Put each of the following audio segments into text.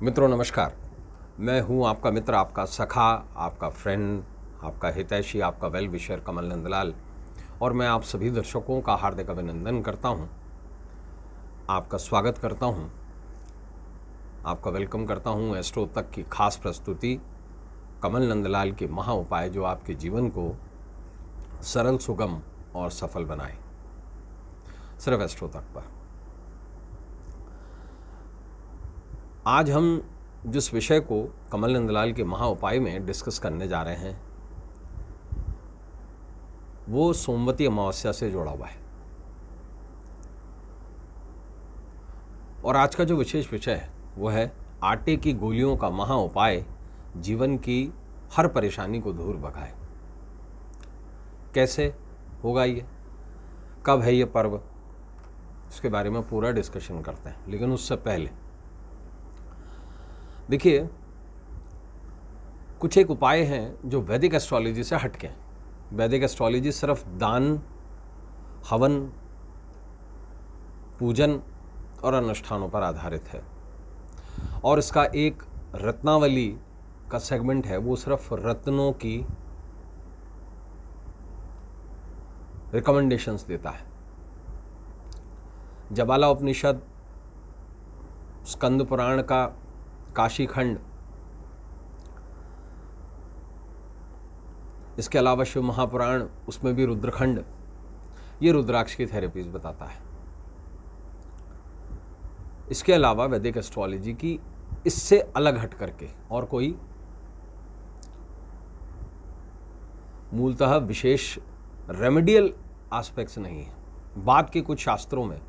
मित्रों नमस्कार। मैं हूं आपका मित्र, आपका सखा, आपका फ्रेंड, आपका हितैषी, आपका वेल विशर कमल नंदलाल, और मैं आप सभी दर्शकों का हार्दिक अभिनंदन करता हूं, आपका स्वागत करता हूं, आपका वेलकम करता हूं एस्ट्रो तक की खास प्रस्तुति कमल नंदलाल के महा उपाय, जो आपके जीवन को सरल, सुगम और सफल बनाए, सिर्फ एस्ट्रो तक पर। आज हम जिस विषय को कमल नंदलाल के महा उपाय में डिस्कस करने जा रहे हैं वो सोमवती अमावस्या से जुड़ा हुआ है। और आज का जो विशेष विषय है वो है आटे की गोलियों का महा उपाय, जीवन की हर परेशानी को दूर भगाए। कैसे होगा ये, कब है ये पर्व, इसके बारे में पूरा डिस्कशन करते हैं। लेकिन उससे पहले देखिए, कुछ एक उपाय हैं जो वैदिक एस्ट्रोलॉजी से हटके हैं। वैदिक एस्ट्रोलॉजी सिर्फ दान, हवन, पूजन और अनुष्ठानों पर आधारित है, और इसका एक रत्नावली का सेगमेंट है, वो सिर्फ रत्नों की रिकमेंडेशंस देता है। जबाला उपनिषद, स्कंद पुराण का काशी खंड, इसके अलावा शिव महापुराण, उसमें भी रुद्रखंड, ये रुद्राक्ष की थेरेपीज बताता है। इसके अलावा वैदिक एस्ट्रोलॉजी की इससे अलग हट करके और कोई मूलतः विशेष रेमेडियल एस्पेक्ट्स नहीं है। बाद के कुछ शास्त्रों में,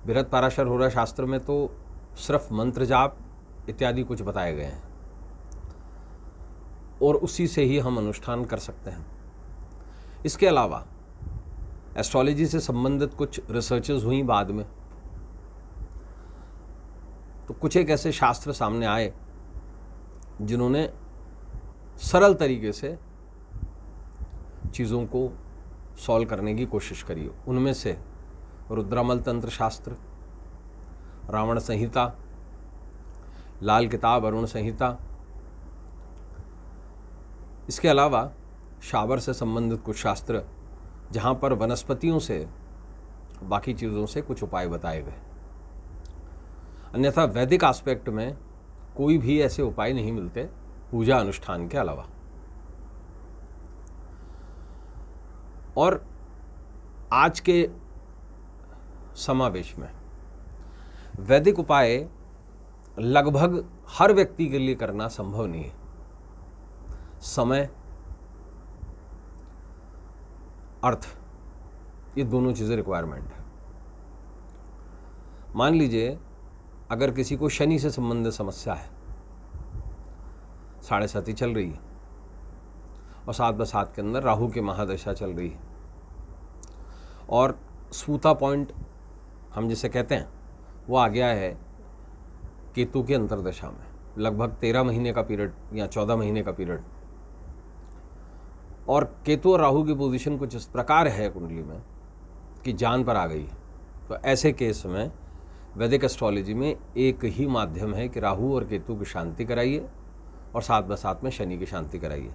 बृहद पाराशर होरा शास्त्र में तो सिर्फ मंत्र जाप इत्यादि कुछ बताए गए हैं, और उसी से ही हम अनुष्ठान कर सकते हैं। इसके अलावा एस्ट्रोलॉजी से संबंधित कुछ रिसर्चेस हुई बाद में, तो कुछ एक ऐसे शास्त्र सामने आए जिन्होंने सरल तरीके से चीज़ों को सॉल्व करने की कोशिश करी। उनमें से रुद्रामल तंत्र शास्त्र, रावण संहिता, लाल किताब अरुण संहिता, इसके अलावा शाबर से संबंधित कुछ शास्त्र, जहाँ पर वनस्पतियों से, बाकी चीज़ों से कुछ उपाय बताए गए। अन्यथा वैदिक एस्पेक्ट में कोई भी ऐसे उपाय नहीं मिलते पूजा अनुष्ठान के अलावा। और आज के समावेश में वैदिक उपाय लगभग हर व्यक्ति के लिए करना संभव नहीं है। समय, अर्थ, ये दोनों चीज़ें रिक्वायरमेंट है। मान लीजिए अगर किसी को शनि से संबंधित समस्या है, 7.5 चल रही है, और 7/7 के अंदर राहु की महादशा चल रही है, और सूता पॉइंट हम जिसे कहते हैं वो आ गया है केतु की अंतर्दशा में, लगभग 13 महीने का पीरियड या 14 महीने का पीरियड। और केतु और राहु की पोजीशन कुछ इस प्रकार है कुंडली में कि जान पर आ गई। तो ऐसे केस में वैदिक एस्ट्रोलॉजी में एक ही माध्यम है कि राहु और केतु की शांति कराइए और 7/7 में शनि की शांति कराइए।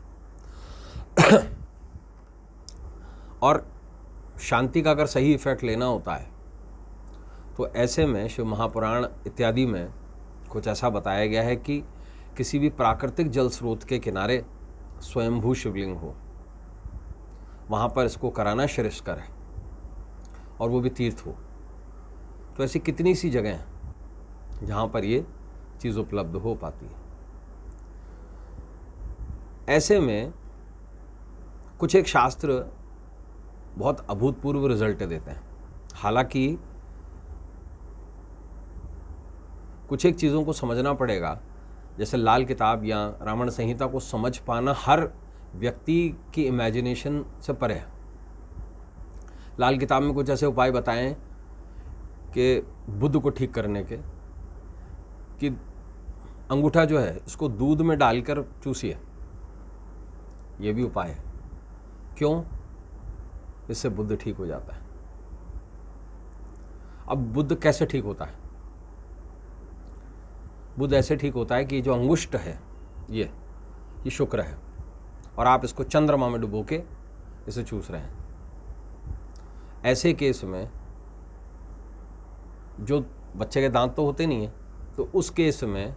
और शांति का अगर सही इफेक्ट लेना होता है तो ऐसे में शिव महापुराण इत्यादि में कुछ ऐसा बताया गया है कि किसी भी प्राकृतिक जल स्रोत के किनारे स्वयंभू शिवलिंग हो, वहाँ पर इसको कराना श्रेष्ठकर है, और वो भी तीर्थ हो। तो ऐसी कितनी सी जगह हैं जहाँ पर ये चीज़ उपलब्ध हो पाती है। ऐसे में कुछ एक शास्त्र बहुत अभूतपूर्व रिजल्ट देते हैं। हालांकि कुछ एक चीज़ों को समझना पड़ेगा, जैसे लाल किताब या रावण संहिता को समझ पाना हर व्यक्ति की इमेजिनेशन से परे है। लाल किताब में कुछ ऐसे उपाय बताएं कि बुध को ठीक करने के, कि अंगूठा जो है इसको दूध में डालकर चूसिए, ये भी उपाय है। क्यों? इससे बुध ठीक हो जाता है। अब बुध कैसे ठीक होता है? बुध ऐसे ठीक होता है कि जो अंगुष्ठ है ये शुक्र है और आप इसको चंद्रमा में डुबो के इसे चूस रहे हैं। ऐसे केस में जो बच्चे के दांत तो होते नहीं हैं, तो उस केस में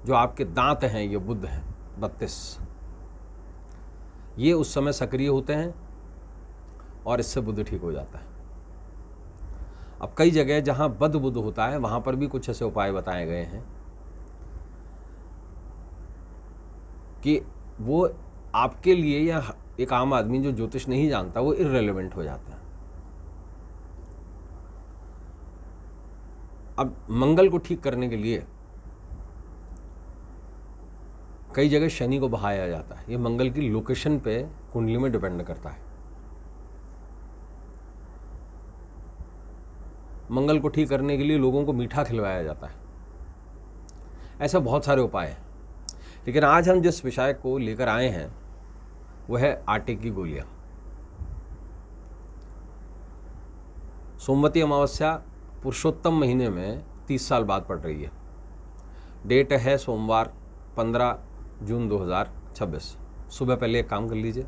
जो आपके दांत हैं ये बुध हैं 32, ये उस समय सक्रिय होते हैं और इससे बुध ठीक हो जाता है। अब कई जगह जहां बद बुध होता है वहां पर भी कुछ ऐसे उपाय बताए गए हैं कि वो आपके लिए या एक आम आदमी जो ज्योतिष नहीं जानता वो इररिलेवेंट हो जाता है। अब मंगल को ठीक करने के लिए कई जगह शनि को बहाया जाता है। ये मंगल की लोकेशन पे कुंडली में डिपेंड करता है। मंगल को ठीक करने के लिए लोगों को मीठा खिलवाया जाता है। ऐसे बहुत सारे उपाय हैं, लेकिन आज हम जिस विषय को लेकर आए हैं वह है आटे की गोलियां। सोमवती अमावस्या पुरुषोत्तम महीने में 30 साल बाद पड़ रही है। डेट है सोमवार 15 जून 2026। सुबह पहले एक काम कर लीजिए,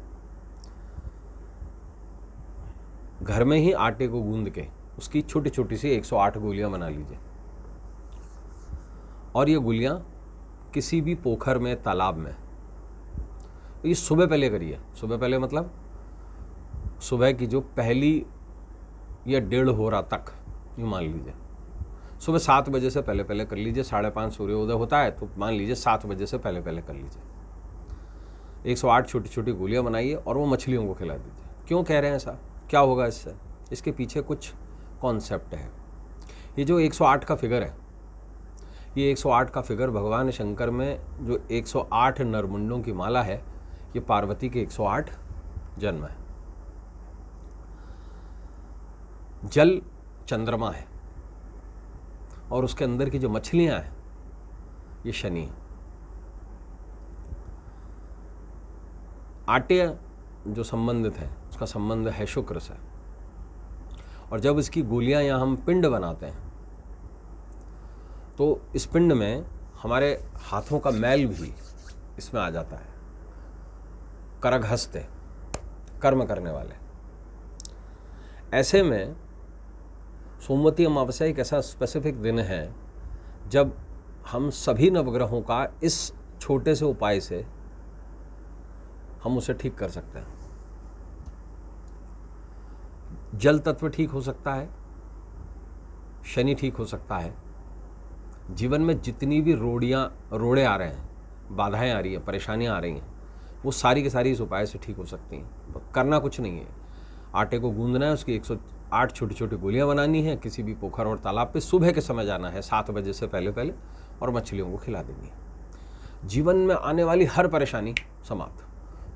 घर में ही आटे को गूंद के उसकी छोटी छोटी सी 108 गोलियां बना लीजिए और ये गोलियां किसी भी पोखर में, तालाब में, ये सुबह पहले करिए। सुबह पहले मतलब सुबह की जो पहली या 1:30 हो रहा तक, ये मान लीजिए सुबह 7 बजे से पहले पहले कर लीजिए। 5:30 सूर्योदय होता है तो मान लीजिए 7 बजे से पहले पहले कर लीजिए। 108 छोटी छोटी गोलियां बनाइए और वो मछलियों को खिला दीजिए। क्यों कह रहे हैं ऐसा, क्या होगा इससे? इसके पीछे कुछ कॉन्सेप्ट है। ये जो 108 का फिगर है, ये 108 का फिगर भगवान शंकर में जो 108 नरमुंडों की माला है, ये पार्वती के 108 जन्म है। जल चंद्रमा है और उसके अंदर की जो मछलियां हैं ये शनि है। आटे जो संबंधित है उसका संबंध है शुक्र से, और जब इसकी गोलियां या हम पिंड बनाते हैं तो इस पिंड में हमारे हाथों का मैल भी इसमें आ जाता है। करघहस्ते, कर्म करने वाले। ऐसे में सोमवती अमावस्या एक ऐसा स्पेसिफिक दिन है जब हम सभी नवग्रहों का इस छोटे से उपाय से हम उसे ठीक कर सकते हैं। जल तत्व ठीक हो सकता है, शनि ठीक हो सकता है। जीवन में जितनी भी रोड़े आ रहे हैं, बाधाएं आ रही हैं, परेशानियां आ रही हैं, वो सारी की सारी इस उपाय से ठीक हो सकती हैं। करना कुछ नहीं है, आटे को गूंदना है, उसकी 108 छोटी छोटी गोलियां बनानी है, किसी भी पोखर और तालाब पे सुबह के समय जाना है 7 बजे से पहले पहले और मछलियों को खिला देनी है। जीवन में आने वाली हर परेशानी समाप्त।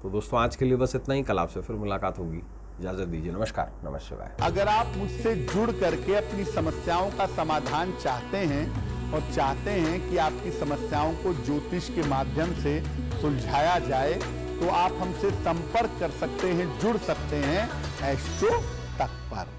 तो दोस्तों आज के लिए बस इतना ही। कल आपसे फिर मुलाकात होगी। इजाजत दीजिए। नमस्कार, नमः शिवाय। अगर आप मुझसे जुड़ करके अपनी समस्याओं का समाधान चाहते हैं और चाहते हैं कि आपकी समस्याओं को ज्योतिष के माध्यम से सुलझाया जाए, तो आप हमसे संपर्क कर सकते हैं, जुड़ सकते हैं एस्ट्रो तक पर।